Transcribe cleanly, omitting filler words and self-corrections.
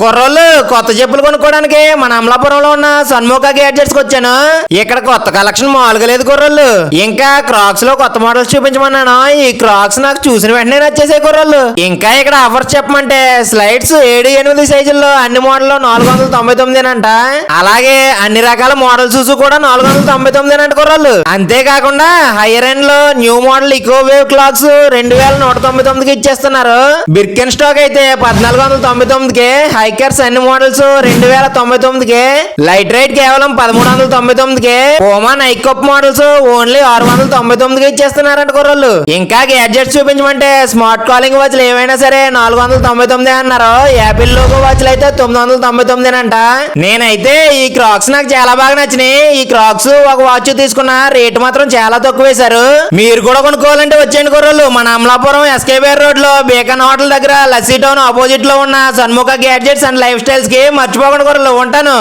కుర్రోళ్ళు కొత్త చెప్పులు కొనుక్కోవడానికి మన అమలాపురంలో ఉన్న సన్ముఖ గ్యాడ్జెట్స్ కి వచ్చాను. ఇక్కడ కొత్త కలెక్షన్ మామూలుగా లేదు కుర్రోళ్ళు. ఇంకా క్రాక్స్ లో కొత్త మోడల్స్ చూపించమన్నాను. ఈ క్రాక్స్ నాకు చూసిన వెంటనే నచ్చేసాయి కుర్రోళ్ళు. ఇంకా ఇక్కడ ఆఫర్స్ చెప్పమంటే స్లైడ్స్ 7-8 సైజుల్లో అన్ని మోడల్ 499 అలాగే అన్ని రకాల మోడల్ షూస్ కూడా 499 కుర్రోళ్ళు. అంతేకాకుండా హైయర్ ఎండ్ లో న్యూ మోడల్ ఇకో వేవ్ క్లాక్స్ 2199కి ఇచ్చేస్తున్నారు. బిర్కెన్ స్టాక్ అయితే 1499కి, హైకర్స్ అన్ని మోడల్స్ 2099కి, లైట్ రైట్ కేవలం 1399కి, పోమా నైక్ కప్ మోడల్స్ ఓన్లీ 699కి ఇచ్చేస్తున్నారంట కుర్రోళ్ళు. ఇంకా గ్యాడ్జెట్స్ చూపించమంటే స్మార్ట్ కాలింగ్ వాచ్లు ఏవైనా సరే 499 అన్నారు. యాపిల్ లోగో వాచ్లు అయితే 999 అంట. నేనైతే ఈ క్రాక్స్ నాకు చాలా బాగా నచ్చినాయి. ఈ క్రాక్స్ ఒక వాచ్ తీసుకున్న రేట్ మాత్రం చాలా తక్కువ వేశారు. మీరు కూడా కొనుక్కోవాలంటే వచ్చేయండి కుర్రోళ్ళు. మన అమలాపురం ఎస్కేబిఆర్ రోడ్ లో బేకన్ హోటల్ దగ్గర లస్సీ టౌన్ ఆపోజిట్ లో ఉన్న సన్ముఖ గ్యాడ్జెట్స్ అండ్ లైఫ్ స్టైల్స్ కి మర్చిపోకుండా కుర్రోళ్ళు. ఉంటాను.